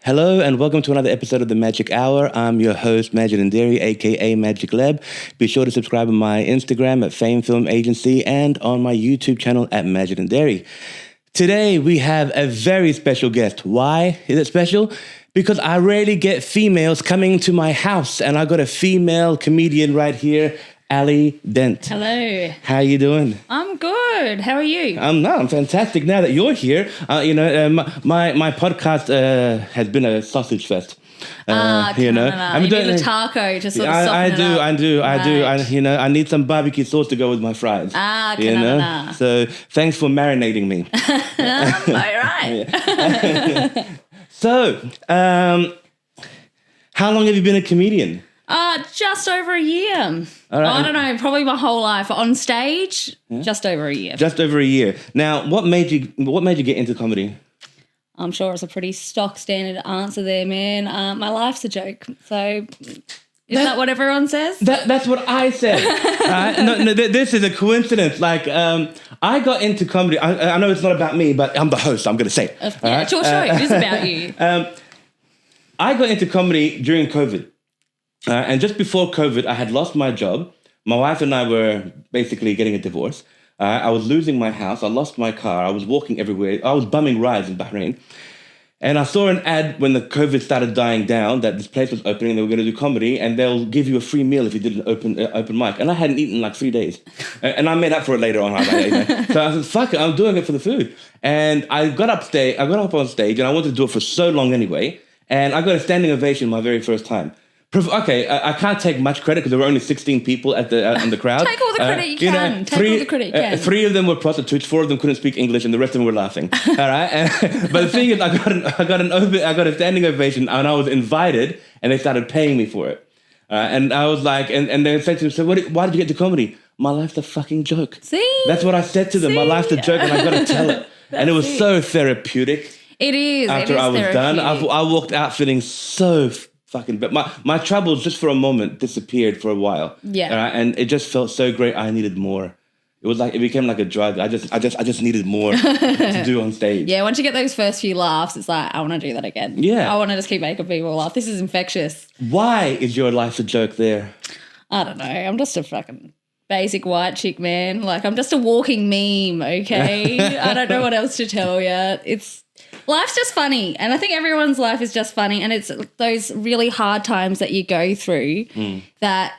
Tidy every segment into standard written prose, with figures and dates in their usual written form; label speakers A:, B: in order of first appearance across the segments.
A: Hello and welcome to another episode of The Magic Hour. I'm your host, Majid Andary, aka Magic Lab. Be sure to subscribe on my Instagram at Fame Film Agency and on my YouTube channel at Majid Andary. Today we have a very special guest. Why is it special? Because I rarely get females coming to my house, and I got a female comedian right here, Ally Dent.
B: Hello.
A: How you doing?
B: I'm good. How are you?
A: I'm fantastic. Now that you're here, my podcast has been a sausage fest.
B: No. You need a taco to sort of soften it up.
A: I do. I need some barbecue sauce to go with my fries. So thanks for marinating me.
B: All right.
A: So, how long have you been a comedian?
B: Just over a year.
A: All right.
B: I don't know, probably my whole life. On stage, just over a year.
A: Just over a year. Now, what made you get into comedy?
B: I'm sure it's a pretty stock standard answer there, man. My life's a joke. So is that what everyone says?
A: That's what I said. No, this is a coincidence. Like, I got into comedy. I know it's not about me, but I'm the host. So I'm going to say it.
B: It's your show. It is about you.
A: I got into comedy during COVID. And just before COVID, I had lost my job. My wife and I were basically getting a divorce. I was losing my house. I lost my car. I was walking everywhere. I was bumming rides in Bahrain. And I saw an ad when the COVID started dying down that this place was opening and they were going to do comedy and they'll give you a free meal if you did an open mic. And I hadn't eaten in like 3 days. And I made up for it later on. So I said, fuck it, I'm doing it for the food. And I got up on stage and I wanted to do it for so long anyway. And I got a standing ovation my very first time. Okay, I can't take much credit because there were only 16 people in the crowd.
B: Take all the credit you can. Take all the credit you can.
A: 3 of them were prostitutes, 4 of them couldn't speak English, and the rest of them were laughing. All right, but the thing is, I got a standing ovation, and I was invited, and they started paying me for it. And I was like, and they said to me, "So why did you get to comedy?" My life's a fucking joke.
B: See,
A: that's what I said to them. My life's a joke, and I got to tell it. And it was so therapeutic.
B: It is.
A: After I was done, I walked out feeling so fucking, but my troubles just for a moment disappeared for a while.
B: Yeah.
A: And it just felt so great. I needed more. It became like a drug. I just needed more to do on stage.
B: Yeah, once you get those first few laughs, it's like, I want to do that again.
A: Yeah.
B: I want to just keep making people laugh. This is infectious.
A: Why is your life a joke there?
B: I don't know. I'm just a fucking basic white chick, man. Like, I'm just a walking meme, okay? I don't know what else to tell you. Life's just funny, and I think everyone's life is just funny, and it's those really hard times that you go through that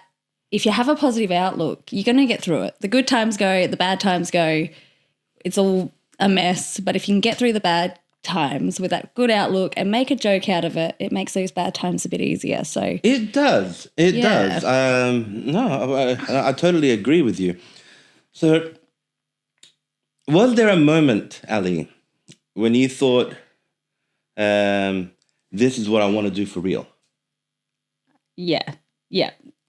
B: if you have a positive outlook, you're going to get through it. The good times go, the bad times go. It's all a mess, but if you can get through the bad times with that good outlook and make a joke out of it, it makes those bad times a bit easier. So
A: it does. It does. No, I totally agree with you. So was there a moment, Ally, when you thought, this is what I want to do for real? Yeah.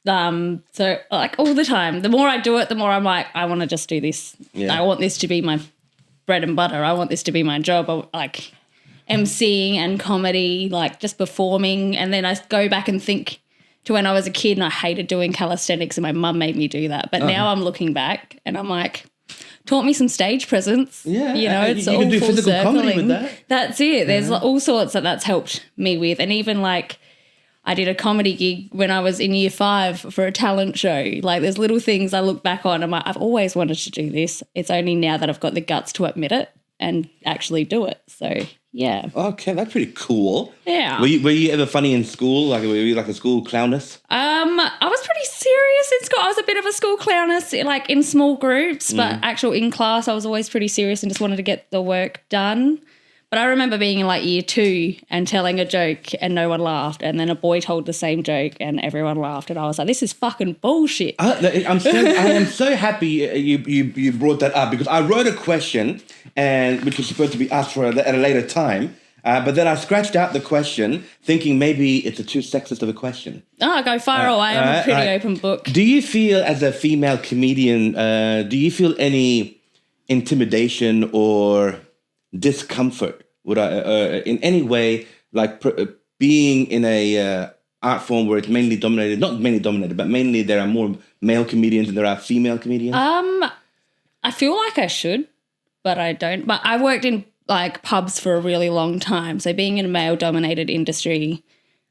B: So like all the time, the more I do it, the more I'm like, I want to just do this. Yeah. I want this to be my bread and butter. I want this to be my job. Like emceeing and comedy, like just performing. And then I go back and think to when I was a kid and I hated doing calisthenics and my mum made me do that. But now I'm looking back and I'm like, taught me some stage presence.
A: Yeah.
B: It's
A: you
B: all
A: can do
B: full
A: physical
B: circling.
A: comedy with that.
B: That's it. There's all sorts that's helped me with. And even like I did a comedy gig when I was in year 5 for a talent show. Like there's little things I look back on. I'm like, I've always wanted to do this. It's only now that I've got the guts to admit it and actually do it. So yeah.
A: Okay, that's pretty cool.
B: Yeah.
A: Were you ever funny in school? Like, were you like a school clowness?
B: I was pretty serious in school. I was a bit of a school clowness, like in small groups, but actual in class, I was always pretty serious and just wanted to get the work done. But I remember being in like year 2 and telling a joke and no one laughed, and then a boy told the same joke and everyone laughed, and I was like, "This is fucking bullshit." I
A: am so happy you brought that up because I wrote a question and which was supposed to be asked for at a later time, but then I scratched out the question thinking maybe it's too sexist of a question.
B: Oh, go far away. I'm a pretty open book.
A: Do you feel as a female comedian, do you feel any intimidation or discomfort in any way, like being in a art form where it's not mainly dominated, but mainly there are more male comedians than there are female comedians?
B: I feel like I should, but I don't. But I worked in like pubs for a really long time. So being in a male-dominated industry,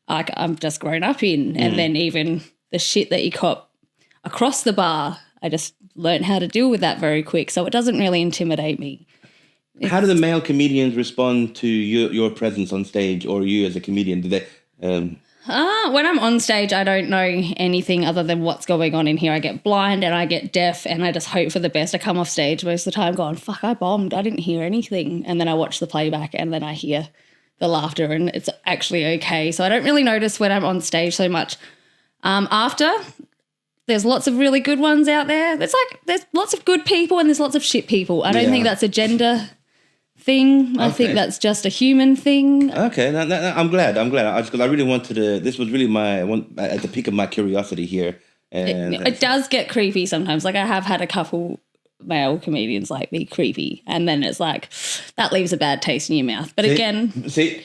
B: like I'm just grown up in, and then even the shit that you cop across the bar, I just learned how to deal with that very quick. So it doesn't really intimidate me.
A: How do the male comedians respond to your presence on stage, or you as a comedian? Do they?
B: When I'm on stage, I don't know anything other than what's going on in here. I get blind and I get deaf, and I just hope for the best. I come off stage most of the time going, fuck, I bombed. I didn't hear anything. And then I watch the playback and then I hear the laughter and it's actually okay. So I don't really notice when I'm on stage so much. After, there's lots of really good ones out there. There's lots of good people and there's lots of shit people. I don't think that's a gender thing. I think that's just a human thing.
A: Okay, I'm glad. Because I really wanted to. This was really at the peak of my curiosity here. And
B: it does get creepy sometimes. Like I have had a couple male comedians like be creepy, and then it's like that leaves a bad taste in your mouth. But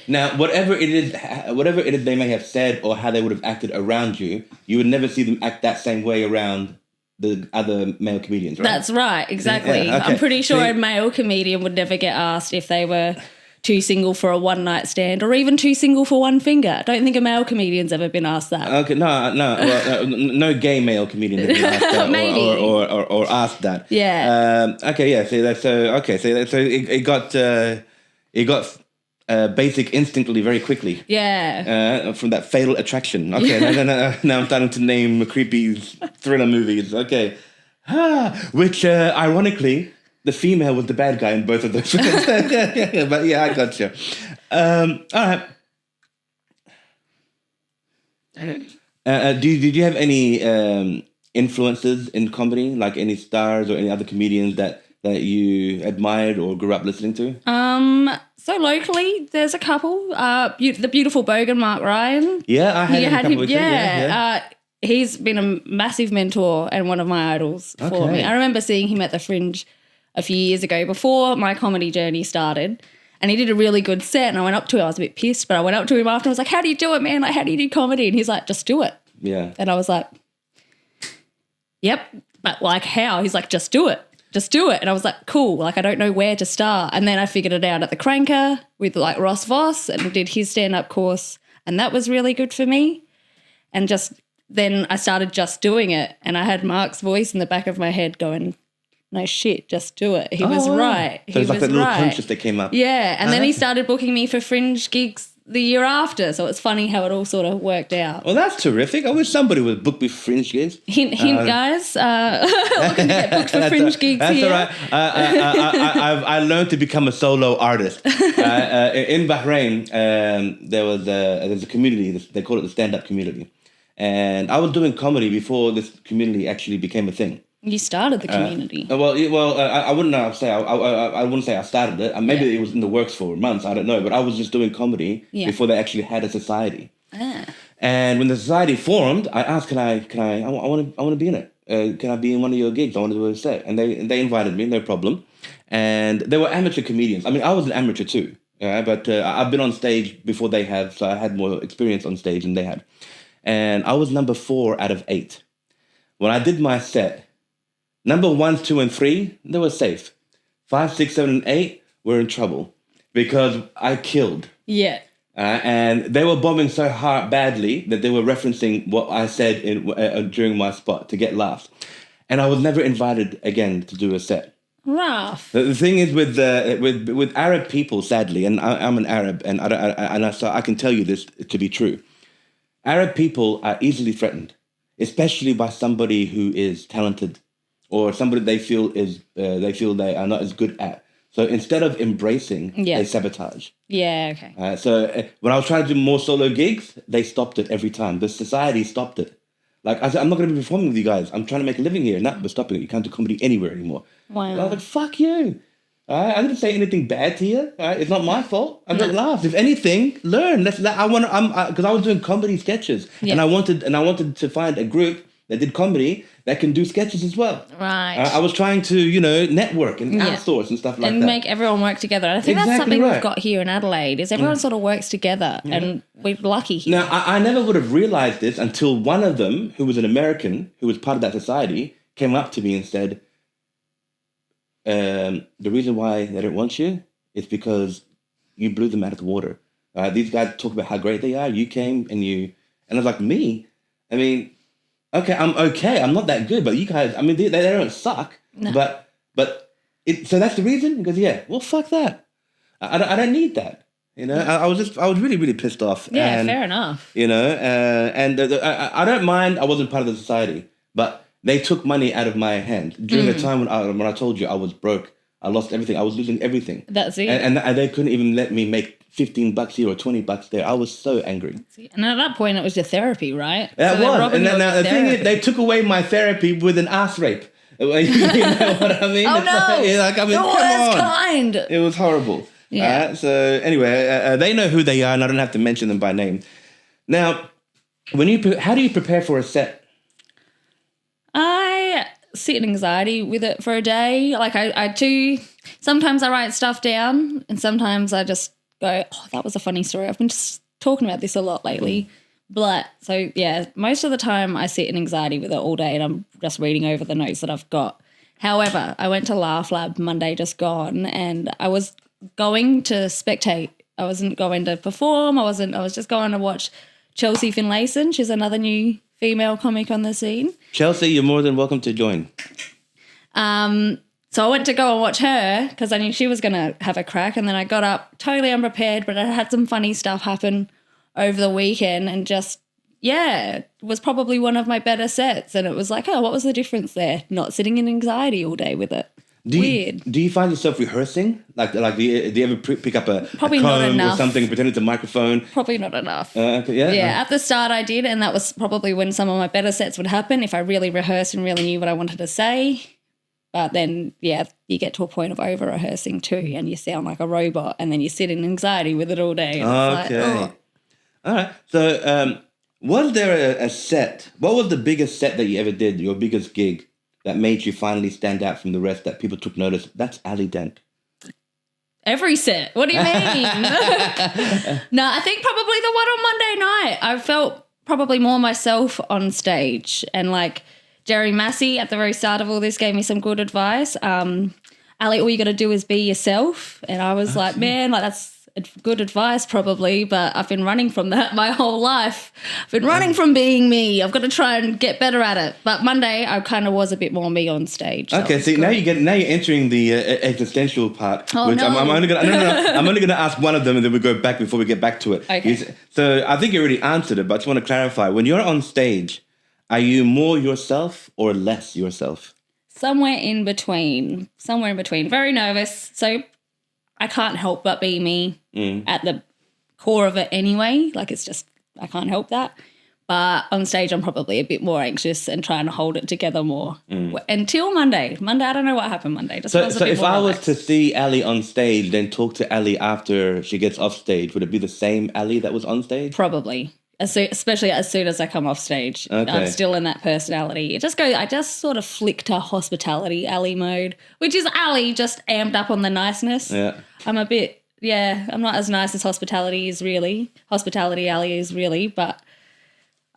A: now whatever it is they may have said or how they would have acted around you, you would never see them act that same way around the other male comedians, right?
B: That's right, exactly.
A: Yeah, okay.
B: I'm pretty sure a male comedian would never get asked if they were too single for a one-night stand or even too single for one finger. I don't think a male comedian's ever been asked that.
A: Okay, no. Well, no gay male comedian has been asked that
B: Maybe.
A: or asked that.
B: Yeah.
A: Okay, yeah. So it got basic instinctively very quickly.
B: Yeah.
A: From that Fatal Attraction. Okay, now I'm starting to name creepy thriller movies. Okay. Which, ironically, the female was the bad guy in both of those films. But yeah, I got you. All right. Did you have any influences in comedy, like any stars or any other comedians that you admired or grew up listening to?
B: So locally, there's a couple. The beautiful Bogan, Mark Ryan.
A: Yeah, I had him. Yeah.
B: He's been a massive mentor and one of my idols for me. I remember seeing him at the Fringe a few years ago before my comedy journey started, and he did a really good set, and I went up to him. I was a bit pissed, but I went up to him after and was like, how do you do it, man? Like, how do you do comedy? And he's like, just do it.
A: Yeah.
B: And I was like, yep, but like how? He's like, just do it. Just do it. And I was like, cool, like I don't know where to start. And then I figured it out at the Cranker with like Ross Voss and did his stand-up course, and that was really good for me. And just then I started just doing it, and I had Mark's voice in the back of my head going, no shit, just do it. He was right.
A: So it's like that little conscious that came up.
B: Yeah, and then he started booking me for Fringe gigs the year after. So it's funny how it all sort of worked out.
A: Well, that's terrific. I wish somebody would book me for Fringe gigs.
B: Hint, guys. Looking to get booked for Fringe gigs
A: that's
B: here.
A: That's all right. I learned to become a solo artist. In Bahrain, there's a community. They call it the stand-up community. And I was doing comedy before this community actually became a thing.
B: You started the community.
A: I wouldn't say I wouldn't say I started it. Maybe it was in the works for months. I don't know, but I was just doing comedy before they actually had a society. And when the society formed, I asked, I want to be in it. Can I be in one of your gigs? I want to do a set, and they invited me, no problem. And they were amateur comedians. I mean, I was an amateur too, but I've been on stage before they have, so I had more experience on stage than they had. And I was number 4 out of 8. When I did my set, number 1, 2, and 3, they were safe. 5, 6, 7, and 8 were in trouble because I killed.
B: Yeah.
A: And they were bombing so badly that they were referencing what I said during my spot to get laughs. And I was never invited again to do a set.
B: Rough.
A: The thing is with Arab people, sadly, and I'm an Arab, and so I can tell you this to be true. Arab people are easily threatened, especially by somebody who is talented or somebody they feel they are not as good at. So instead of embracing, they sabotage.
B: Yeah, okay.
A: So when I was trying to do more solo gigs, they stopped it every time. The society stopped it. Like, I said, I'm not going to be performing with you guys. I'm trying to make a living here. No, we're stopping it. You can't do comedy anywhere anymore.
B: Wow.
A: And I was like, fuck you. I didn't say anything bad to you. It's not my fault. I got laughs. If anything, learn. Because I was doing comedy sketches, and I wanted to find a group that did comedy that can do sketches as well.
B: Right.
A: I was trying to, network and outsource and stuff like that.
B: And make everyone work together. I think that's something we've got here in Adelaide, is everyone sort of works together, and we're lucky here.
A: Now, I never would have realized this until one of them, who was an American, who was part of that society, came up to me and said, the reason why they don't want you it's because you blew them out of the water. These guys talk about how great they are. You came and I was like, me? I mean, okay, I'm okay. I'm not that good, but you guys, I mean, they don't suck.
B: No.
A: So that's the reason? He goes, yeah, well, fuck that. I don't need that. I was really, really pissed off.
B: Yeah,
A: and,
B: fair enough.
A: I don't mind. I wasn't part of the society, but they took money out of my hand during the time when I told you I was broke. I lost everything. I was losing everything.
B: That's it.
A: And they couldn't even let me make $15 here or $20 there. I was so angry.
B: And at that point, it was your therapy, right?
A: That was. And now the thing is, they took away my therapy with an ass rape. You know what I mean?
B: Oh, no.
A: Come on.
B: Kind.
A: It was horrible.
B: Yeah.
A: So anyway, they know who they are, and I don't have to mention them by name. Now, how do you prepare for a set?
B: I sit in anxiety with it for a day. Like I do. Sometimes I write stuff down, and sometimes I just go, "Oh, that was a funny story." I've been just talking about this a lot lately. But so yeah, most of the time I sit in anxiety with it all day, and I'm just reading over the notes that I've got. However, I went to Laugh Lab Monday just gone, and I was going to spectate. I wasn't going to perform. I was just going to watch Chelsea Finlayson. She's another new female comic on the scene.
A: Chelsea, you're more than welcome to join.
B: So I went to go and watch her because I knew she was going to have a crack, and then I got up totally unprepared, but I had some funny stuff happen over the weekend, and just, yeah, it was probably one of my better sets. And it was like, oh, what was the difference there? Not sitting in anxiety all day with it. Weird.
A: Do you find yourself rehearsing? Like do you ever pick up a
B: Probably not
A: comb
B: enough.
A: or something, pretend it's a microphone?
B: Probably not enough.
A: Yeah.
B: At the start I did, and that was probably when some of my better sets would happen, if I really rehearsed and really knew what I wanted to say. But then, yeah, you get to a point of over-rehearsing too, and you sound like a robot, and then you sit in anxiety with it all day. And it's
A: Okay.
B: like,
A: All right. So was there a set? What was the biggest set that you ever did, your biggest gig, that made you finally stand out from the rest, that people took notice? That's Ally Dent.
B: every set. What do you mean? No, I think probably the one on Monday night. I felt probably more myself on stage, and like Jerry Massey at the very start of all this gave me some good advice. Ali, all you got to do is be yourself. And I was like, man, like that's good advice probably, but I've been running from that my whole life. I've been running from being me. I've got to try and get better at it. But Monday I kind of was a bit more me on stage.
A: Okay, see, now you're entering the existential part, which
B: no.
A: I'm only gonna ask one of them, and then we go back before we get back to it.
B: Okay.
A: So I think you already answered it, but I just want to clarify. When you're on stage, are you more yourself or less yourself?
B: Somewhere in between. Very nervous. So I can't help but be me at the core of it anyway. Like it's just, I can't help that. But on stage, I'm probably a bit more anxious and trying to hold it together more. Until Monday. I don't know what happened Monday.
A: So if I was to see Ali on stage, then talk to Ali after she gets off stage, would it be the same Ali that was on stage?
B: Probably. Especially as soon as I come off stage.
A: Okay.
B: I'm still in that personality. I just sort of flick to hospitality Ali mode, which is Ali just amped up on the niceness.
A: Yeah.
B: I'm not as nice as Hospitality Ali is really, but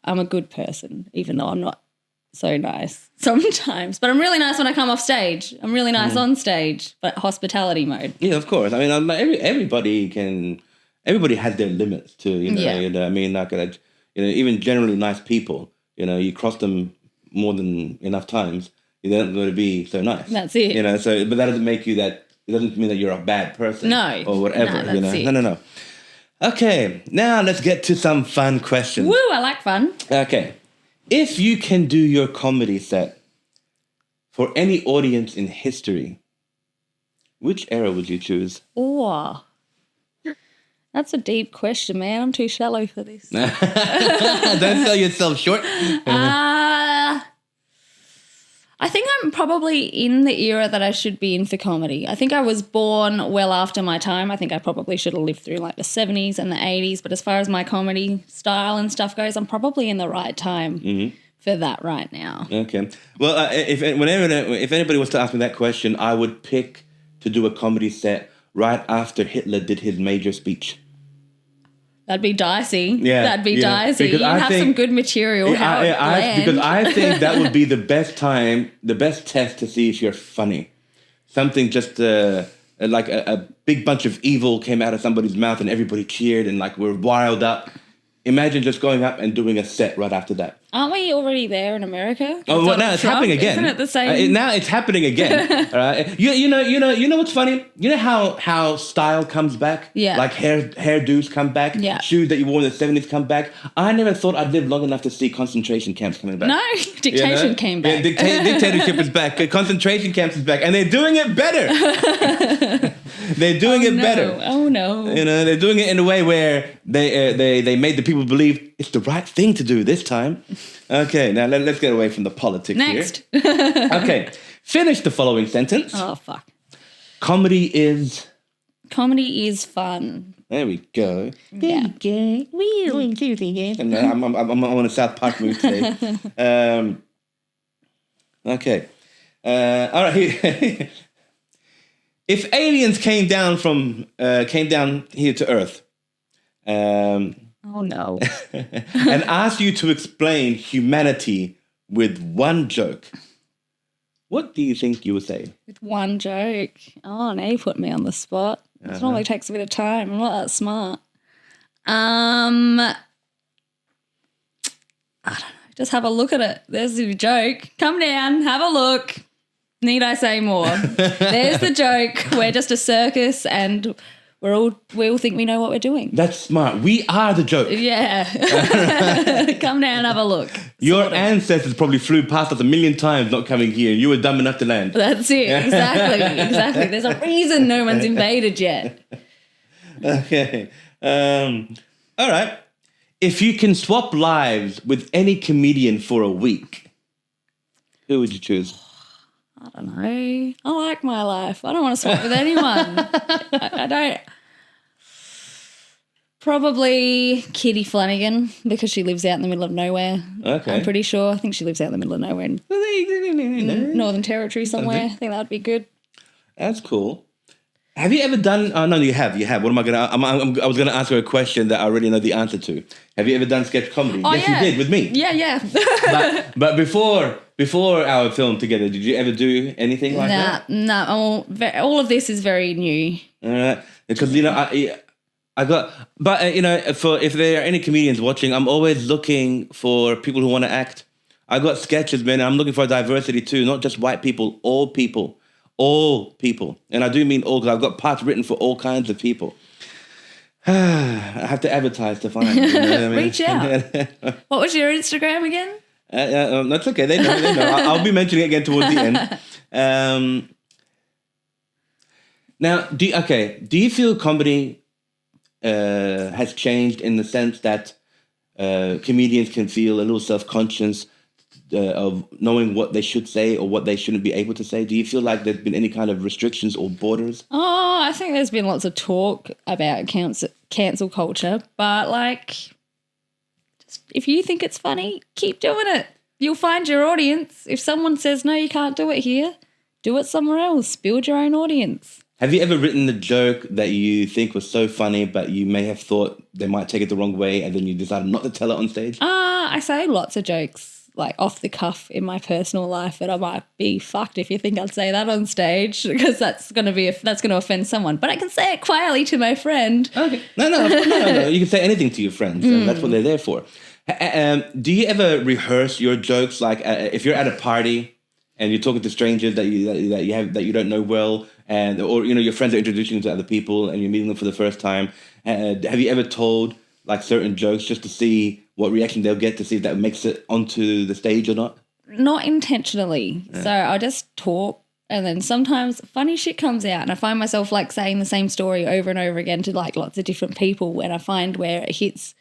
B: I'm a good person, even though I'm not so nice sometimes. But I'm really nice when I come off stage. I'm really nice on stage, but hospitality mode.
A: Yeah, of course. I mean, everybody has their limits too, I mean, like, even generally nice people, you cross them more than enough times, they're not going to be so nice.
B: That's it.
A: So, but that doesn't make you that, it doesn't mean that you're a bad person.
B: No.
A: Or whatever,
B: No, that's it.
A: No. Okay, now let's get to some fun questions.
B: Woo, I like fun.
A: Okay. If you can do your comedy set for any audience in history, which era would you choose?
B: Oh, that's a deep question, man. I'm too shallow for this.
A: Don't sell yourself short.
B: I think I'm probably in the era that I should be in for comedy. I think I was born well after my time. I think I probably should have lived through like the 70s and the 80s. But as far as my comedy style and stuff goes, I'm probably in the right time for that right now.
A: Okay. Well, if anybody was to ask me that question, I would pick to do a comedy set right after Hitler did his major speech.
B: That'd be dicey.
A: Yeah,
B: That'd be dicey.
A: Because
B: You'd have some good material.
A: Because I think that would be the best time, the best test to see if you're funny. Something just like a big bunch of evil came out of somebody's mouth and everybody cheered and like we're wired up. Imagine just going up and doing a set right after that.
B: Aren't we already there in America?
A: Oh, well, now it's happening again.
B: Isn't it the same?
A: Now it's happening again. All right. You know what's funny? You know how style comes back?
B: Yeah.
A: Like hairdos come back.
B: Yeah.
A: Shoes that you wore in the 70s come back. I never thought I'd live long enough to see concentration camps coming back.
B: No, dictation came back.
A: Yeah, dictatorship is back. Concentration camps is back, and they're doing it better. They're doing it better.
B: Oh no!
A: You know, they're doing it in a way where they made the people believe it's the right thing to do this time. Okay, now let's get away from the politics
B: Next.
A: here. Okay, finish the following sentence.
B: Oh fuck!
A: Comedy is
B: fun.
A: There we go.
B: Yeah.
A: I'm on a South Park mood today. Okay. All right. Here. If aliens came down here to Earth,
B: Oh no!
A: and asked you to explain humanity with one joke, what do you think you would say?
B: With one joke. Oh, now you put me on the spot. It normally takes a bit of time. I'm not that smart. I don't know. Just have a look at it. There's your joke. Come down, have a look. Need I say more? There's the joke. We're just a circus and we all think we know what we're doing.
A: That's smart. We are the joke.
B: Yeah. Come down, have a look.
A: Your ancestors probably flew past us 1,000,000 times not coming here. You were dumb enough to land.
B: That's it. Exactly. There's a reason no one's invaded yet.
A: Okay. All right. If you can swap lives with any comedian for a week, who would you choose?
B: I don't know. I like my life. I don't want to swap with anyone. I don't. Probably Kitty Flanagan because she lives out in the middle of nowhere.
A: Okay.
B: I'm pretty sure. I think she lives out in the middle of nowhere in Northern Territory somewhere. I think that would be good.
A: That's cool. Have you ever done? Oh no, you have. You have. What am I gonna? I was gonna ask her a question that I already know the answer to. Have you ever done sketch comedy?
B: Oh,
A: yes,
B: yeah.
A: you did with me.
B: Yeah.
A: But before our film together, did you ever do anything like that?
B: No. All of this is very new.
A: All right, because I got. But if there are any comedians watching, I'm always looking for people who want to act. I got sketches, man. And I'm looking for diversity too, not just white people, all people. All people. And I do mean all because I've got parts written for all kinds of people. I have to advertise to find. You know what I mean?
B: Reach out. What was your Instagram again?
A: That's okay. They know. I'll be mentioning it again towards the end. Now, do you feel comedy has changed in the sense that comedians can feel a little self-conscious of knowing what they should say or what they shouldn't be able to say? Do you feel like there's been any kind of restrictions or borders?
B: Oh, I think there's been lots of talk about cancel culture, but just if you think it's funny, keep doing it. You'll find your audience. If someone says, no, you can't do it here, do it somewhere else. Build your own audience.
A: Have you ever written a joke that you think was so funny, but you may have thought they might take it the wrong way and then you decided not to tell it on stage?
B: I say lots of jokes like off the cuff in my personal life, but I might be fucked if you think I'd say that on stage because that's going to offend someone. But I can say it quietly to my friend.
A: Okay, no. You can say anything to your friends. That's what they're there for. Do you ever rehearse your jokes? Like if you're at a party and you're talking to strangers that you don't know well, or your friends are introducing you to other people and you're meeting them for the first time. Have you ever told like certain jokes just to see what reaction they'll get to see if that makes it onto the stage or not?
B: Not intentionally. Yeah. So I just talk and then sometimes funny shit comes out and I find myself like saying the same story over and over again to like lots of different people and I find where it hits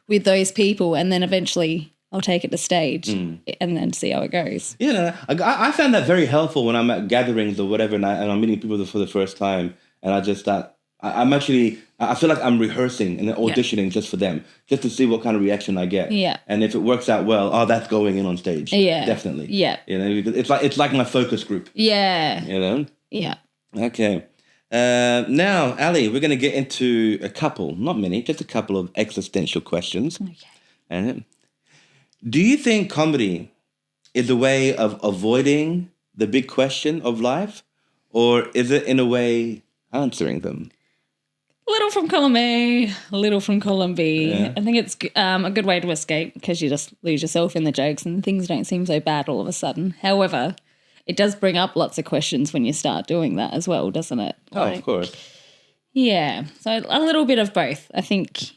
B: with those people and then eventually I'll take it to stage and then see how it goes.
A: Yeah, I found that very helpful when I'm at gatherings or whatever and I'm meeting people for the first time and I just start... I feel like I'm rehearsing and auditioning just for them, just to see what kind of reaction I get.
B: Yeah.
A: And if it works out well, that's going in on stage.
B: Yeah.
A: Definitely.
B: Yeah.
A: It's like my focus group.
B: Yeah.
A: Yeah. Okay. Now, Ally, we're going to get into a couple, not many, just a couple of existential questions.
B: Okay.
A: Do you think comedy is a way of avoiding the big question of life, or is it in a way answering them?
B: A little from column A, a little from column B.
A: Yeah.
B: I think it's a good way to escape because you just lose yourself in the jokes and things don't seem so bad all of a sudden. However, it does bring up lots of questions when you start doing that as well, doesn't it?
A: Oh, of course.
B: Yeah. So a little bit of both. I think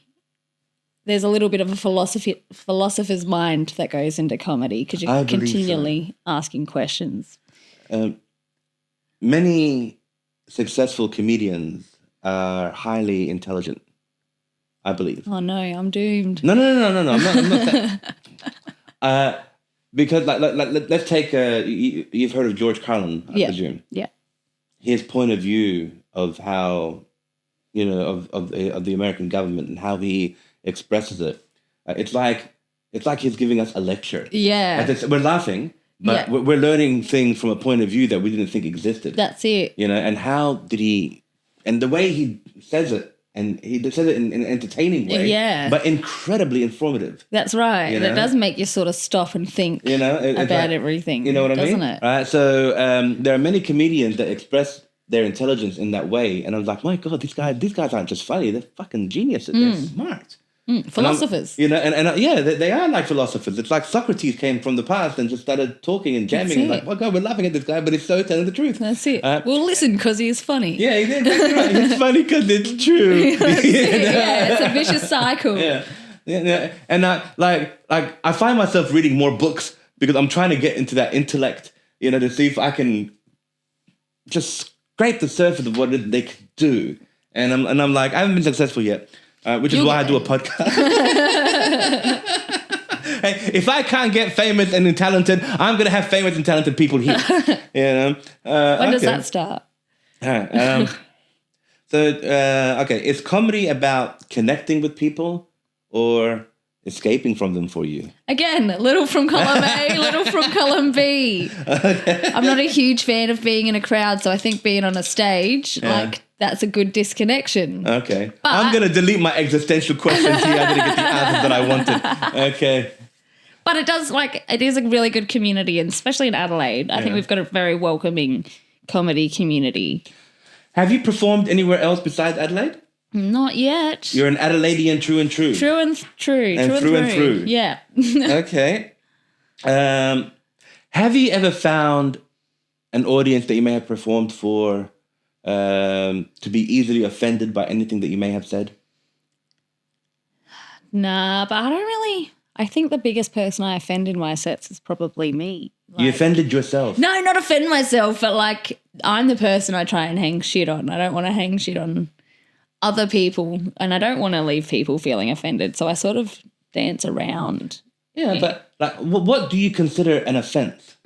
B: there's a little bit of a philosopher's mind that goes into comedy because
A: I
B: you're
A: believe so.
B: continually asking questions.
A: Many successful comedians are highly intelligent, I believe.
B: Oh no, I'm doomed.
A: No. I'm not that. Because let's take you've heard of George Carlin, I presume.
B: Yeah.
A: His point of view of how of the American government and how he expresses it. It's like he's giving us a lecture.
B: Yeah.
A: We're laughing, but we're learning things from a point of view that we didn't think existed.
B: That's it.
A: And how did he, and the way he says it, and he says it in an entertaining way, but incredibly informative.
B: That's right. And it does make you sort of stop and think about everything.
A: You know what I mean?
B: Doesn't it?
A: Right. So there are many comedians that express their intelligence in that way, and I was like, my God, these guys aren't just funny; they're fucking geniuses. They're smart.
B: Philosophers.
A: They are like philosophers. It's like Socrates came from the past and just started talking and jamming and like, oh God, we're laughing at this guy, but he's so telling the truth.
B: That's it. We'll listen because he's funny.
A: Yeah, he's exactly right. He's funny because it's true.
B: Yeah, it's a vicious cycle.
A: Yeah. And I find myself reading more books because I'm trying to get into that intellect, to see if I can just scrape the surface of what they could do. And I'm like, I haven't been successful yet. Which is why I do a podcast. Hey, if I can't get famous and talented, I'm going to have famous and talented people here. When
B: does that start?
A: Is comedy about connecting with people or escaping from them for you?
B: Again, little from column A, little from column B. Okay. I'm not a huge fan of being in a crowd, so I think being on a stage, that's a good disconnection.
A: Okay. But I'm going to delete my existential questions here. I'm going to get the answers that I wanted. Okay.
B: But it is a really good community, and especially in Adelaide. I think we've got a very welcoming comedy community.
A: Have you performed anywhere else besides Adelaide?
B: Not yet.
A: You're an Adelaidean true and true.
B: True and true.
A: And through and through.
B: Yeah.
A: Okay. Have you ever found an audience that you may have performed for to be easily offended by anything that you may have said?
B: Nah, but I don't really. I think the biggest person I offend in my sets is probably me.
A: You offended yourself?
B: No, not offend myself, but I'm the person I try and hang shit on. I don't want to hang shit on other people, and I don't want to leave people feeling offended, so I sort of dance around.
A: Yeah, but what do you consider an offence?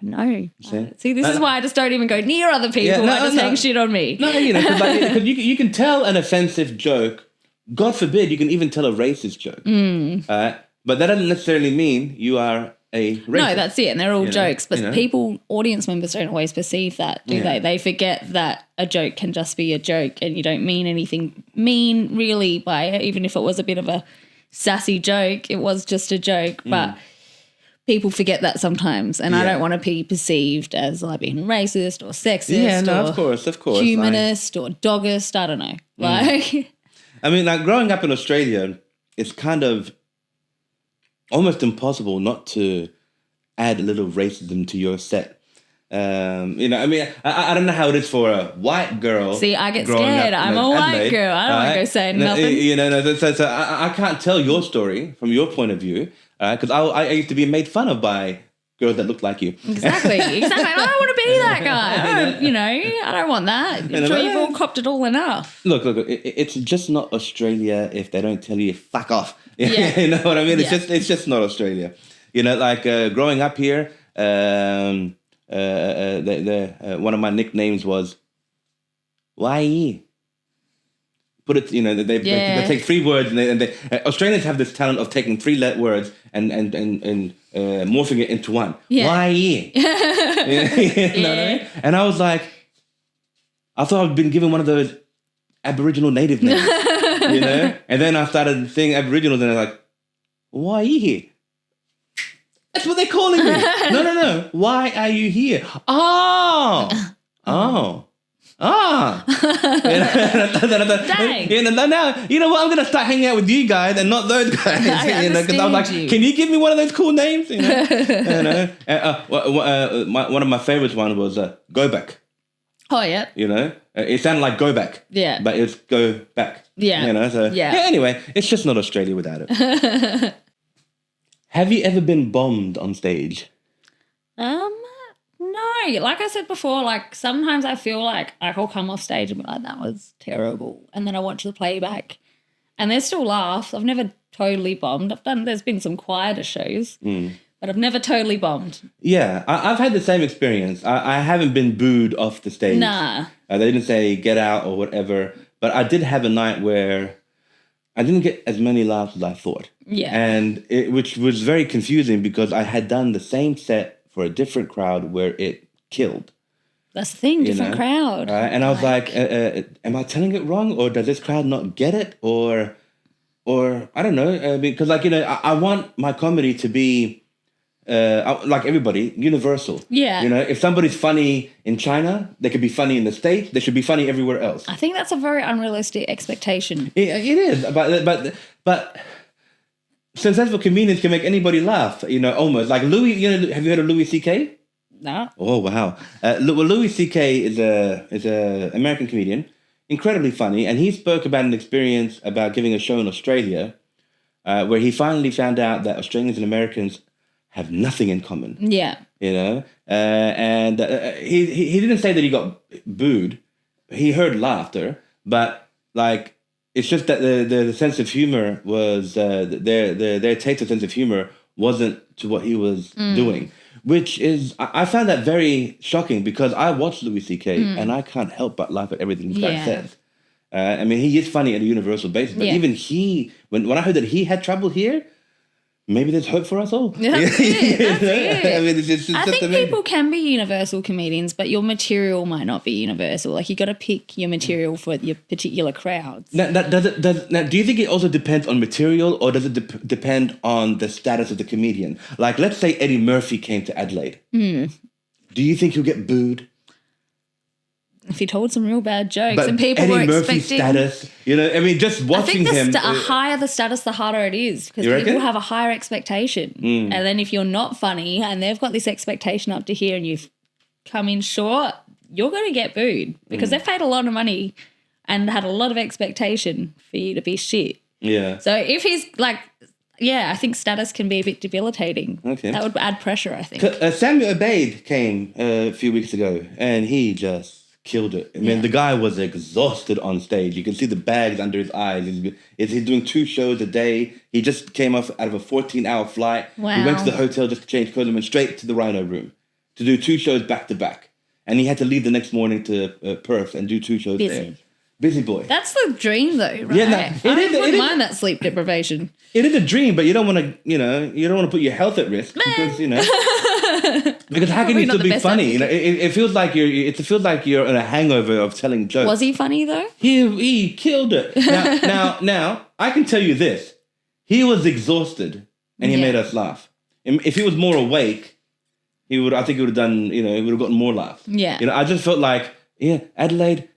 B: No. See, this is why I just don't even go near other people. I just hang shit on me.
A: No, because you can tell an offensive joke. God forbid, you can even tell a racist joke. But that doesn't necessarily mean you are a racist.
B: No, that's it. And they're all jokes. But audience members don't always perceive that, do they? They forget that a joke can just be a joke and you don't mean anything mean really by it. Even if it was a bit of a sassy joke, it was just a joke. But people forget that sometimes, and I don't want to be perceived as being racist or sexist
A: of course.
B: Humanist or doggist, I don't know.
A: I mean, growing up in Australia, it's kind of almost impossible not to add a little racism to your set. I don't know how it is for a white girl.
B: See, I get scared. I'm a white girl. I don't want to go saying nothing.
A: So I can't tell your story from your point of view. Because I used to be made fun of by girls that look like you.
B: Exactly. I don't want to be that guy. I don't want that. I'm sure you've all copped it all enough.
A: Look, it's just not Australia if they don't tell you fuck off. You know what I mean? It's just not Australia. Growing up here, one of my nicknames was "Why?" Put it, they take 3 words, and they Australians have this talent of taking 3 words and morphing it into one.
B: Yeah.
A: Why? You know what I mean? And I was like, I thought I'd been given one of those Aboriginal native names, And then I started saying Aboriginals, and I was like, why are you here? That's what they're calling me. No. Why are you here? Oh, Oh. Ah.
B: Dang.
A: Now, you know what? I'm going to start hanging out with you guys and not those guys.
B: I
A: Because I was like,
B: understand you.
A: can you give me one of those cool names? One of my favorites one was Go Back.
B: Oh, yeah.
A: It sounded like Go Back.
B: Yeah.
A: But it's Go Back.
B: Yeah.
A: So anyway, it's just not Australia without it. Have you ever been bombed on stage?
B: No. Like I said before, like sometimes I feel like I'll come off stage and be like, that was terrible. And then I watch the playback and there's still laughs. I've never totally bombed. There's been some quieter shows, but I've never totally bombed.
A: Yeah, I've had the same experience. I haven't been booed off the stage.
B: Nah.
A: They didn't say get out or whatever. But I did have a night where I didn't get as many laughs as I thought.
B: Yeah.
A: And which was very confusing because I had done the same set for a different crowd where it killed.
B: That's the thing, different crowd.
A: And I was like, am I telling it wrong? Or does this crowd not get it? Or I don't know. Because I want my comedy to be, like everybody, universal.
B: Yeah.
A: If somebody's funny in China, they could be funny in the States. They should be funny everywhere else.
B: I think that's a very unrealistic expectation.
A: It is. But successful comedians can make anybody laugh, almost. Like Louis, have you heard of Louis C.K.?
B: No.
A: Oh, wow. Louis C.K. is a American comedian, incredibly funny, and he spoke about an experience about giving a show in Australia where he finally found out that Australians and Americans have nothing in common.
B: Yeah.
A: And he didn't say that he got booed. He heard laughter, but like it's just that the sense of humor was their taste of sense of humor wasn't to what he was doing, which is I found that very shocking because I watched Louis C.K. and I can't help but laugh at everything this guy says. I mean, he is funny at a universal basis, but even when I heard that he had trouble here, maybe there's hope for us all.
B: That's it.
A: I mean, it's just
B: I think
A: amazing.
B: people can be universal comedians, but your material might not be universal. Like you got to pick your material for your particular crowds.
A: Now, do you think it also depends on material, or does it depend on the status of the comedian? Like, let's say Eddie Murphy came to Adelaide. Do you think he'll get booed?
B: If he told some real bad jokes
A: But
B: and people
A: Eddie
B: were
A: Murphy's
B: expecting...
A: status, I mean, just watching him.
B: The higher the status, the harder it is because
A: You
B: people
A: reckon?
B: have a higher expectation. And then if you're not funny and they've got this expectation up to here and you've come in short, you're going to get booed because they've paid a lot of money and had a lot of expectation for you to be shit.
A: Yeah.
B: So if he's like, I think status can be a bit debilitating.
A: Okay.
B: That would add pressure, I think.
A: Samuel Abade came a few weeks ago, and he just killed it. I mean, the guy was exhausted on stage. You can see the bags under his eyes. He's doing 2 shows a day. He just came out of a 14-hour flight.
B: Wow.
A: He went to the hotel just to change clothes and went straight to the Rhino Room to do 2 shows back to back. And he had to leave the next morning to Perth and do 2 shows there. Busy boy.
B: That's the dream, though, right?
A: Yeah, no,
B: I wouldn't mind that sleep deprivation.
A: It is a dream, but you don't want to, you don't want to put your health at risk because, because how can you
B: Probably not
A: still
B: the
A: be
B: best
A: funny?
B: advocate.
A: It feels like you're in a hangover of telling jokes.
B: Was he funny, though?
A: He killed it. Now, I can tell you this: he was exhausted, and he made us laugh. If he was more awake, I think he would have done. He would have gotten more laughs.
B: Yeah.
A: I just felt like, Adelaide,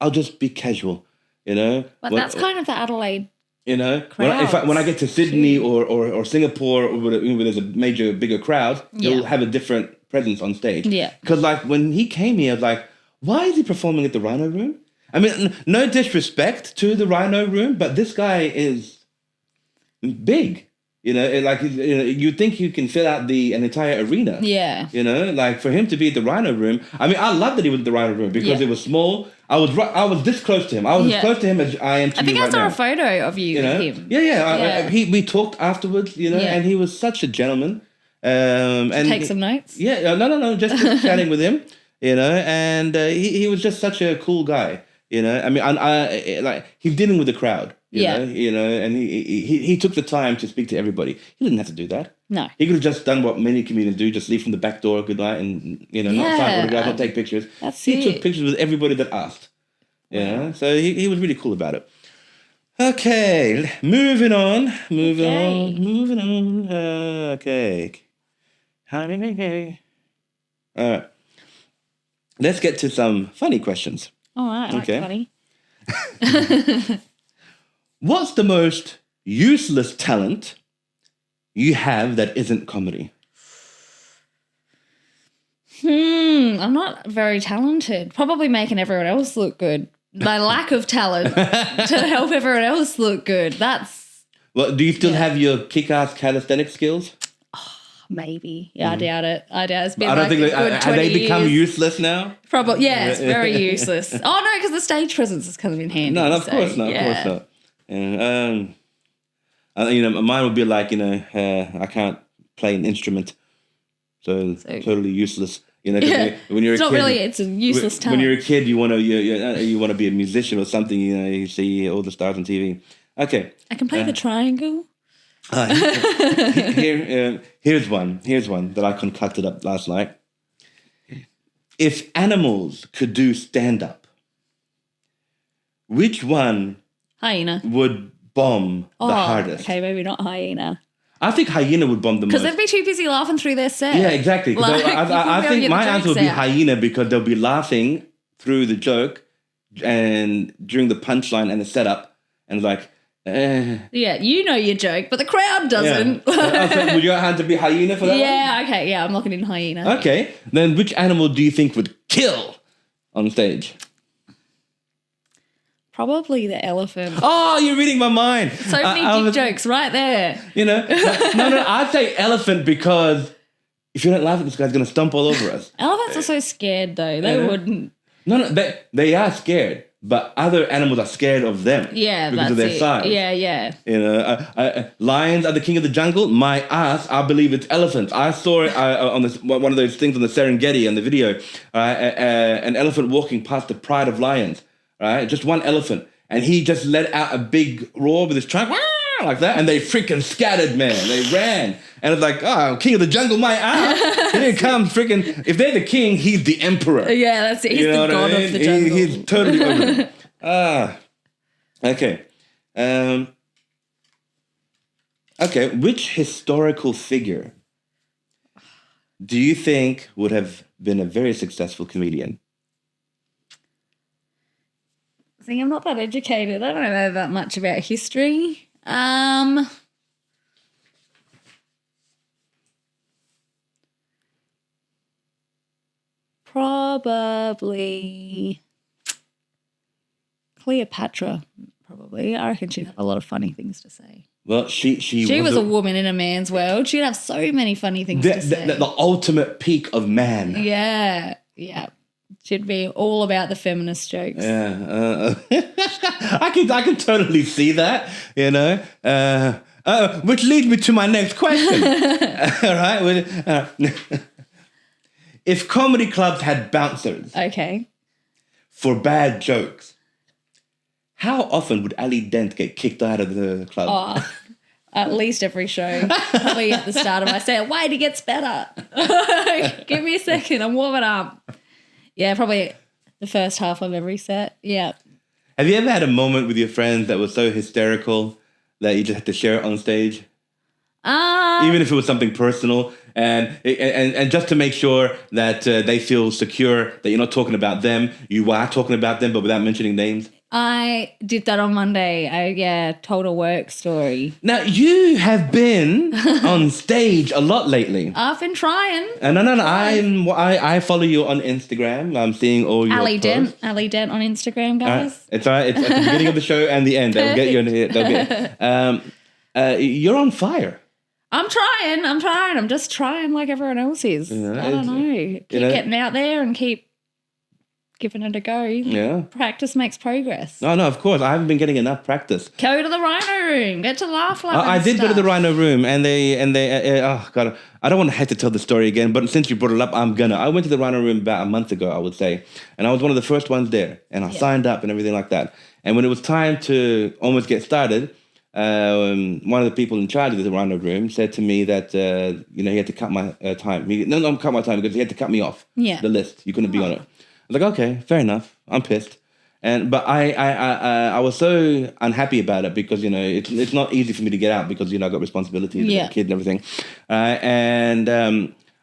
A: I'll just be casual.
B: But that's kind of the Adelaide.
A: When I get to Sydney or Singapore or where there's a bigger crowd, they'll have a different presence on stage. Yeah. Because like when he came here, I was like, why is he performing at the Rhino Room? I mean, no disrespect to the Rhino Room, but this guy is big. You'd think you can fill out an entire arena. Yeah. Like for him to be at the Rhino Room. I mean, I love that he was at the Rhino Room because it was small. I was this close to him. I was as close to him as I am to you right now.
B: I think I saw a photo of you with him.
A: Yeah. We talked afterwards, and he was such a gentleman. And
B: take some notes?
A: Yeah, no, just chatting with him, and he was just such a cool guy, I mean, I like he's dealing with the crowd, and he took the time to speak to everybody. He didn't have to do that. No, he could have just done what many comedians do: just leave from the back door, good night, and not sign autographs, not take pictures. He took pictures with everybody that asked. So he was really cool about it. Okay, moving on. Okay. All right. let's get to some funny questions.
B: All right,
A: Okay.
B: funny.
A: What's the most useless talent you have that isn't comedy?
B: I'm not very talented. Probably making everyone else look good. My lack of talent to help everyone else look good. That's
A: Well, do you still have your kick-ass calisthenic skills?
B: maybe. Yeah, I doubt it. It's been
A: I don't
B: like
A: think
B: a good 20
A: have they become
B: years.
A: useless now?
B: Probably, yeah, it's very useless. Oh, no, because the stage presence has come in handy.
A: No, of
B: so,
A: course not.
B: yeah.
A: Of course not. And mine would be like, I can't play an instrument, so totally useless. You know, 'cause when you're
B: It's
A: a
B: not
A: kid,
B: really, it's a useless
A: when
B: talent.
A: you're a kid, you want to be a musician or something. You know, you see all the stars on TV. Okay,
B: I can play the triangle.
A: here's one that I concocted up last night. If animals could do stand-up, which one
B: Hyena.
A: would bomb the hardest?
B: Okay, maybe not hyena.
A: I think hyena would bomb the most.
B: Because they'd be too busy laughing through their set.
A: Yeah, exactly. 'Cause
B: Like,
A: I think my answer would be
B: hyena.
A: hyena because they'll be laughing through the joke and during the punchline and the setup and like.
B: Yeah, you know your joke, but the crowd doesn't.
A: So would your answer be hyena for that one?
B: Yeah, okay, yeah, I'm locking in hyena.
A: Okay, then which animal do you think would kill on stage?
B: Probably the elephant.
A: Oh, you're reading my mind.
B: So many dick jokes right there.
A: You know, no, I'd say elephant because if you don't laugh at this guy's going to stomp all over us.
B: Elephants are so scared, though. They wouldn't.
A: No, they are scared, but other animals are scared of them.
B: Yeah,
A: because
B: that's
A: of their
B: it.
A: size.
B: Yeah.
A: You know, lions are the king of the jungle. My ass, I believe it's elephants. I saw it on this one of those things on the Serengeti on the video. An elephant walking past the pride of lions. Right, just one elephant, and he just let out a big roar with his trunk, like that, and they freaking scattered, man. They ran, and it's like, oh, king of the jungle, my ass. Here comes freaking. If they're the king, he's the emperor.
B: Yeah, that's it. He's the god of the jungle.
A: He's totally over it. Okay. Okay, which historical figure do you think would have been a very successful comedian?
B: See, I'm not that educated. I don't know that much about history. Probably Cleopatra. Probably. I reckon she'd have a lot of funny things to say.
A: Well, she
B: was a woman in a man's world. She'd have so many funny things to say.
A: The ultimate peak of man.
B: Yeah. She'd be all about the feminist jokes.
A: Yeah, I can totally see that. You know, which leads me to my next question. All right, if comedy clubs had bouncers,
B: okay,
A: for bad jokes, how often would Ally Dent get kicked out of the club?
B: Oh, at least every show. Probably at the start of my set. Wait, it gets better. Give me a second. I'm warming up. Yeah, probably the first half of every set. Yeah.
A: Have you ever had a moment with your friends that was so hysterical that you just had to share it on stage? Even if it was something personal, and just to make sure that they feel secure that you're not talking about them, you are talking about them, but without mentioning names. I
B: did that on Monday. I told a work story.
A: Now, you have been on stage a lot lately.
B: I've been trying.
A: No. I follow you on Instagram. I'm seeing all your
B: Ally
A: posts.
B: Ally Dent on Instagram, guys.
A: It's all right. It's at the beginning of the show and the end. They'll get you in here. You're on fire.
B: I'm trying. I'm just trying like everyone else is. I don't know. Keep getting out there and keep giving it a go.
A: Yeah.
B: Practice makes progress.
A: No, of course. I haven't been getting enough practice.
B: Go to the Rhino Room. Get to laugh like
A: I did go to the Rhino Room, and they oh God, I don't want to have to tell the story again, but since you brought it up, I'm gonna. I went to the Rhino Room about a month ago, I would say, and I was one of the first ones there, and I signed up and everything like that. And when it was time to almost get started, one of the people in charge of the Rhino Room said to me that he had to cut my time. Cut my time because he had to cut me off the list. You couldn't be on it. I was like, okay, fair enough. I'm pissed, but I was so unhappy about it because it's not easy for me to get out because I got responsibilities, with a kid and everything,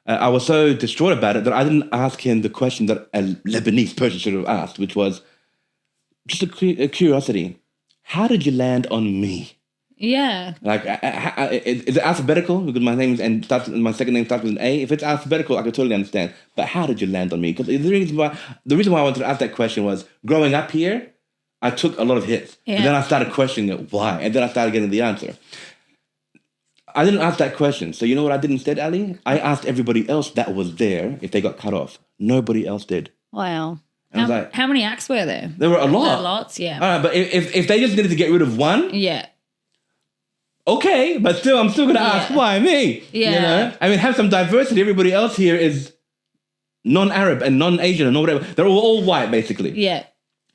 A: I was so distraught about it that I didn't ask him the question that a Lebanese person should have asked, which was just a curiosity. How did you land on me?
B: Yeah.
A: Like, is it alphabetical? Because my name my second name starts with an A. If it's alphabetical, I can totally understand. But how did you land on me? Because the reason why I wanted to ask that question was growing up here, I took a lot of hits.
B: Yeah.
A: And then I started questioning it, why? And then I started getting the answer. I didn't ask that question. So you know what I did instead, Ali? I asked everybody else that was there if they got cut off. Nobody else did.
B: Wow.
A: And I was like,
B: how many acts were there?
A: there were a lot.
B: Lots, yeah.
A: All right, but if they just needed to get rid of one,
B: Yeah.
A: okay, but still, I'm still going to ask, why me?
B: Yeah.
A: You know? I mean, have some diversity. Everybody else here is non-Arab and non-Asian and whatever. They're all white, basically.
B: Yeah.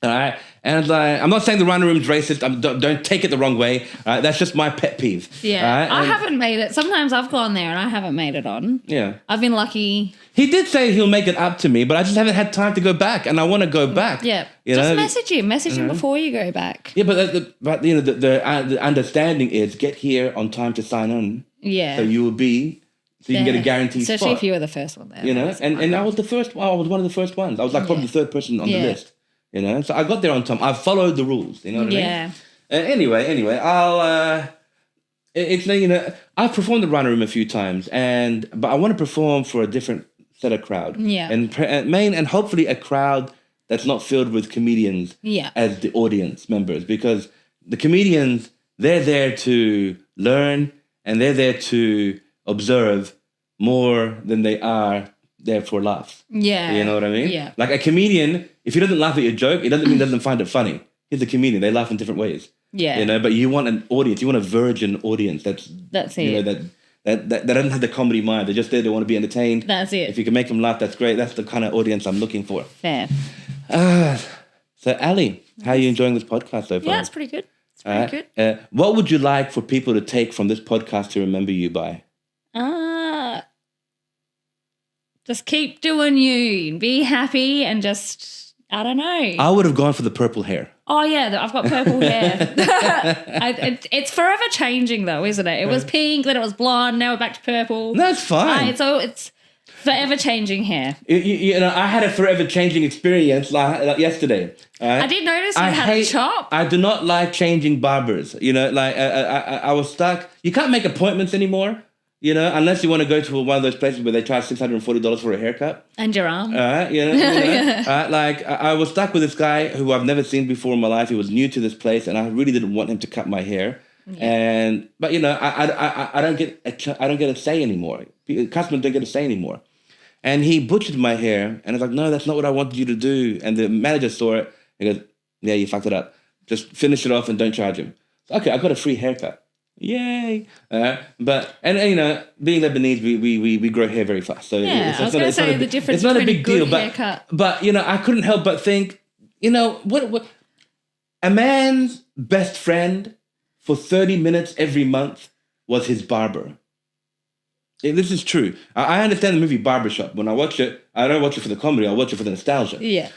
A: All right? And I'm not saying the Rhino Room's racist. Don't take it the wrong way. All right? That's just my pet peeve.
B: Yeah.
A: All right?
B: I haven't made it. Sometimes I've gone there and I haven't made it on.
A: Yeah.
B: I've been lucky.
A: He did say he'll make it up to me, but I just haven't had time to go back, and I want to go back.
B: Yeah.
A: You
B: Just
A: know?
B: message him. Message him before you go back.
A: Yeah, but you know, the understanding is get here on time to sign on.
B: Yeah.
A: So you can get a guaranteed
B: Especially
A: spot.
B: if you were the first one there.
A: You know, and I was the first. I was one of the first ones. I was like probably the third person on the list. You know, so I got there on time. I followed the rules. You know what I mean?
B: Yeah.
A: Anyway, I'll. It's you know, I've performed the Rhino Room a few times, but I want to perform for a different set of crowd.
B: Yeah.
A: And hopefully a crowd that's not filled with comedians.
B: Yeah.
A: As the audience members, because the comedians, they're there to learn and they're there to observe more than they are there for laughs.
B: Yeah.
A: You know what I mean?
B: Yeah.
A: Like a comedian, if he doesn't laugh at your joke, it doesn't mean he doesn't find it funny. He's a comedian. They laugh in different ways.
B: Yeah.
A: You know, but you want an audience. You want a virgin audience that's
B: it.
A: You know, that doesn't have the comedy mind. They're just there. They want to be entertained.
B: That's it.
A: If you can make them laugh, that's great. That's the kind of audience I'm looking for.
B: Fair.
A: So, Ali, how are you enjoying this podcast so far?
B: Yeah, it's pretty good. It's pretty good.
A: What would you like for people to take from this podcast to remember you by?
B: Just keep doing you. Be happy and just, I don't know.
A: I would have gone for the purple hair.
B: Oh, yeah, I've got purple hair. It's forever changing, though, isn't it? It was pink, then it was blonde, now we're back to purple.
A: That's fine.
B: It's forever changing hair.
A: You know, I had a forever changing experience like yesterday.
B: I did notice you had a chop.
A: I do not like changing barbers. You know, like I was stuck. You can't make appointments anymore. You know, unless you want to go to one of those places where they charge $640 for a haircut.
B: And your arm.
A: You know.
B: Yeah.
A: Like I was stuck with this guy who I've never seen before in my life. He was new to this place, and I really didn't want him to cut my hair. Yeah. But you know, I don't get a say anymore. Customers don't get a say anymore. And he butchered my hair, and I was like, no, that's not what I wanted you to do. And the manager saw it. He goes, yeah, you fucked it up. Just finish it off and don't charge him. So, okay, I got a free haircut. Yay! But you know, being Lebanese, we grow hair very fast. So
B: yeah, I was going to say the difference
A: between
B: a good haircut.
A: But you know, I couldn't help but think, you know, what a man's best friend for 30 minutes every month was his barber. This is true. I understand the movie Barbershop. When I watch it, I don't watch it for the comedy. I watch it for the nostalgia.
B: Yeah.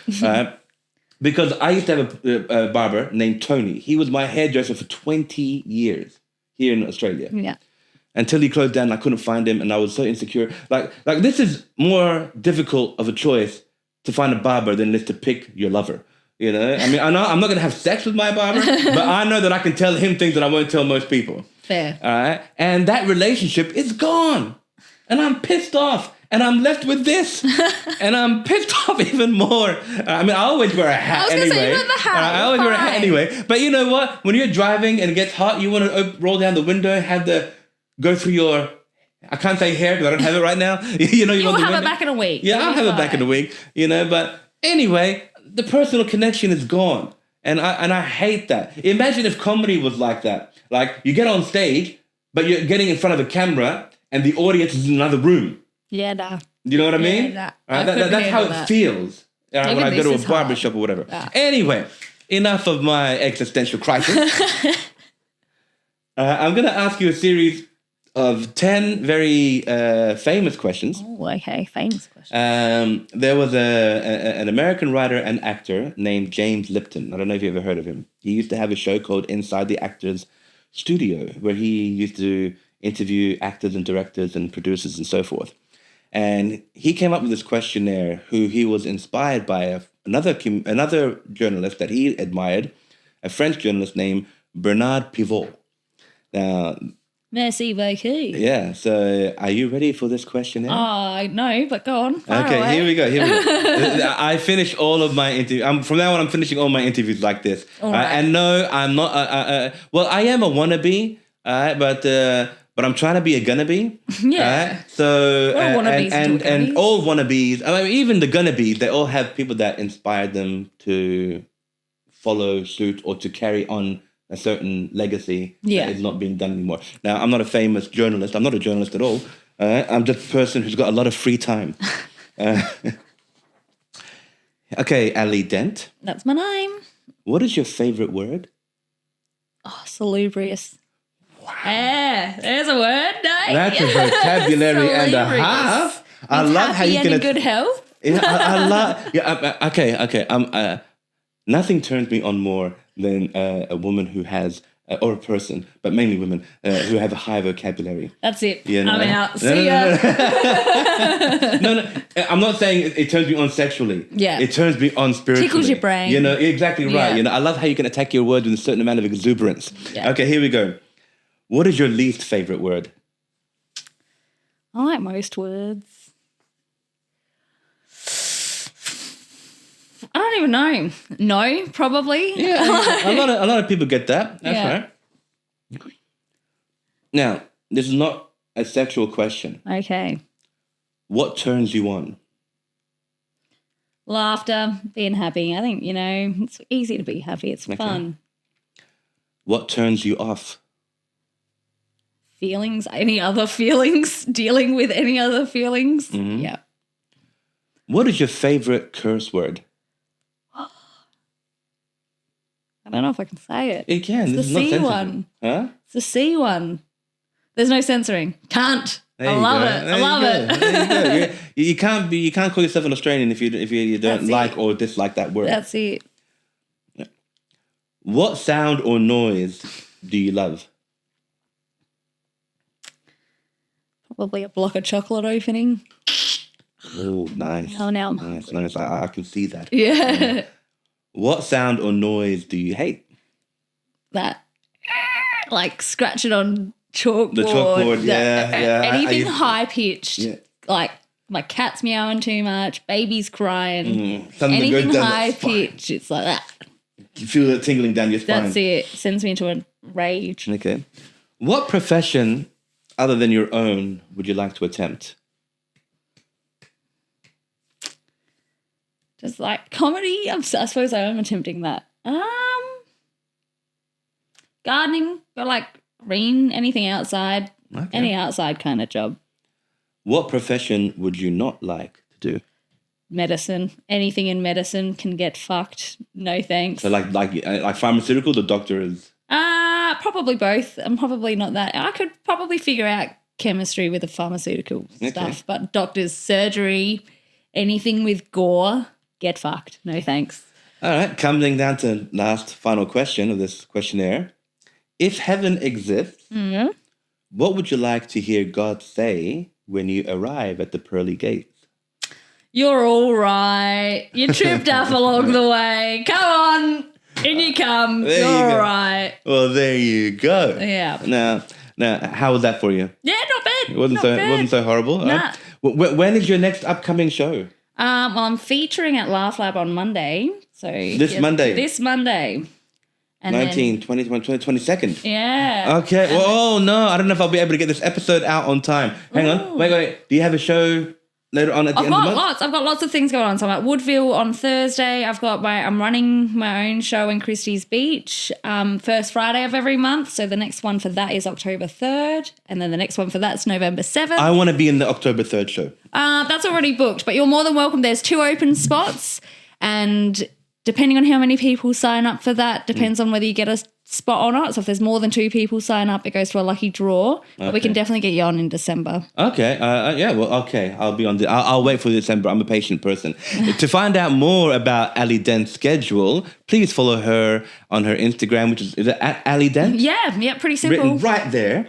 A: Because I used to have a barber named Tony. He was my hairdresser for 20 years here in Australia.
B: Yeah.
A: Until he closed down, I couldn't find him, and I was so insecure. Like this is more difficult of a choice to find a barber than it is to pick your lover. You know, I mean, I know I'm not gonna have sex with my barber, but I know that I can tell him things that I won't tell most people.
B: Fair.
A: All right, and that relationship is gone, and I'm pissed off. And I'm left with this, and I'm pissed off even more. I mean, I always wear a hat anyway.
B: Say, even the hat.
A: I always wear a hat anyway. But you know what? When you're driving and it gets hot, you want to roll down the window, go through your. I can't say hair because I don't have it right now. You know,
B: you'll have it back in a week.
A: Yeah, I'll have it back in a week. You know, but anyway, the personal connection is gone, and I hate that. Imagine if comedy was like that. Like you get on stage, but you're getting in front of a camera, and the audience is in another room.
B: Yeah, nah.
A: You know what I mean?
B: Nah.
A: That's how it feels when I go to a barbershop or whatever.
B: Nah.
A: Anyway, enough of my existential crisis. I'm going to ask you a series of 10 very famous questions.
B: Oh, okay. Famous questions.
A: There was an American writer and actor named James Lipton. I don't know if you ever heard of him. He used to have a show called Inside the Actors Studio, where he used to interview actors and directors and producers and so forth. And he came up with this questionnaire who he was inspired by another journalist that he admired, a French journalist named Bernard Pivot. Now,
B: Merci beaucoup.
A: yeah, so are you ready for this questionnaire?
B: No, but go on. Fire
A: Okay,
B: away.
A: here we go. I finish all of my interviews. From now on, I'm finishing all my interviews like this.
B: All right.
A: And no, I'm not. Well, I am a wannabe, but I'm trying to be a gonna be.
B: Yeah.
A: So
B: We're all wannabes
A: and
B: to gonnabes.
A: all wannabes. I mean, even the gonna bees, they all have people that inspire them to follow suit or to carry on a certain legacy
B: Yeah.
A: that is not being done anymore. Now, I'm not a famous journalist. I'm not a journalist at all. I'm just a person who's got a lot of free time. Okay, Ally Dent.
B: That's my name.
A: What is your favorite word?
B: Oh, salubrious. Wow. Yeah, there's a word, no?
A: That's a vocabulary and a
B: Salubrious.
A: half. I
B: Means
A: love how
B: happy
A: you
B: and
A: can.
B: in good health.
A: Yeah, I love. Yeah. Okay. Nothing turns me on more than a woman who has, or a person, but mainly women who have a high vocabulary.
B: That's it.
A: You know?
B: I'm out. See ya.
A: No. I'm not saying it turns me on sexually.
B: Yeah.
A: It turns me on spiritually.
B: Tickles your brain.
A: You know, exactly right.
B: Yeah.
A: You know, I love how you can attack your word with a certain amount of exuberance.
B: Yeah.
A: Okay, here we go. What is your least favorite word?
B: I like most words. I don't even know. No, probably.
A: Yeah, a lot of people get that. That's
B: Yeah.
A: right. Now, this is not a sexual question.
B: Okay.
A: What turns you on?
B: Laughter, being happy. I think, it's easy to be happy. It's fun.
A: What turns you off?
B: Feelings, any other feelings, dealing with any other feelings.
A: Mm-hmm.
B: Yeah.
A: What is your favorite curse word?
B: I don't know if I can say it.
A: You can.
B: It's
A: This
B: the
A: is not
B: C
A: sensitive.
B: one.
A: Huh?
B: It's the C one. There's no censoring. Can't.
A: There
B: I
A: you
B: love
A: go.
B: it.
A: There
B: I
A: you
B: love
A: go.
B: it.
A: There you go. You can't call yourself an Australian if you don't
B: That's
A: like
B: it.
A: or dislike that word.
B: That's it.
A: What sound or noise do you love?
B: Probably a block of chocolate opening.
A: Oh, nice.
B: Oh, now.
A: Nice. I can see that.
B: Yeah.
A: What sound or noise do you hate?
B: That. Like scratching on chalkboard.
A: The chalkboard, yeah.
B: Anything high pitched.
A: Yeah.
B: Like my cat's meowing too much, baby's crying.
A: Something that goes
B: Anything
A: down the
B: high
A: spine.
B: pitch, it's like that.
A: You feel it tingling down your spine.
B: That's it. Sends me into a rage.
A: Okay. What profession other than your own would you like to attempt?
B: Just like comedy. I suppose I am attempting that. Gardening, or like green, anything outside,
A: Okay.
B: any outside kind of job.
A: What profession would you not like to do?
B: Medicine, anything in medicine can get fucked. No thanks.
A: So like pharmaceutical, the doctor is...
B: Probably both. I'm probably not that. I could probably figure out chemistry with the pharmaceutical stuff, but doctors, surgery, anything with gore, get fucked. No thanks.
A: All right, coming down to last final question of this questionnaire. If heaven exists, what would you like to hear God say when you arrive at the pearly gates?
B: You're all right. You tripped up along the way. Come on. In you come.
A: There
B: You're
A: you
B: all
A: go.
B: right.
A: Well, there you go.
B: Yeah.
A: Now, how was that for you?
B: Yeah, not bad.
A: It wasn't so horrible.
B: Nah.
A: When is your next upcoming show?
B: Well, I'm featuring at Laugh Lab on Monday. So
A: Monday?
B: This Monday. And
A: 22nd.
B: Yeah.
A: Okay. Well, oh no, I don't know if I'll be able to get this episode out on time. Hang on. Wait. Do you have a show later on at the end of the month?
B: I've got lots of things going on. So I'm at Woodville on Thursday. I'm running my own show in Christie's Beach, first Friday of every month. So the next one for that is October 3rd. And then the next one for that's November 7th.
A: I want to be in the October 3rd show.
B: That's already booked, but you're more than welcome. There's 2 open spots, and depending on how many people sign up for that, depends on whether you get a spot or not. So if there's more than 2 people sign up, it goes to a lucky draw. But we can definitely get you on in December.
A: Okay. Yeah. Well. Okay. I'll be on. I'll wait for December. I'm a patient person. To find out more about Ally Dent's schedule, please follow her on her Instagram, which is it at Ally Dent?
B: Yeah, pretty simple.
A: Written right there.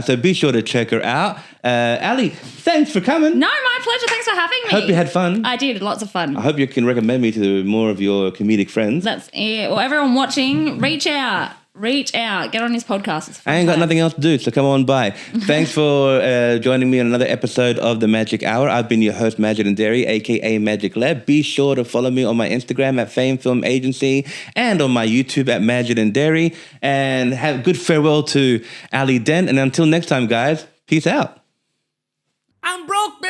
A: So be sure to check her out. Ally, thanks for coming.
B: No, my pleasure. Thanks for having me.
A: Hope you had fun.
B: I did. Lots of fun.
A: I hope you can recommend me to more of your comedic friends.
B: That's it. Well, everyone watching, reach out. Reach out. Get on his podcast. It's fun
A: I ain't got
B: time.
A: nothing else to do, so come on by. Thanks for joining me on another episode of The Magic Hour. I've been your host, Majid Andary, a.k.a. Magic Lab. Be sure to follow me on my Instagram at Fame Film Agency and on my YouTube at Majid Andary. And have good farewell to Ally Dent. And until next time, guys, peace out.
C: I'm broke.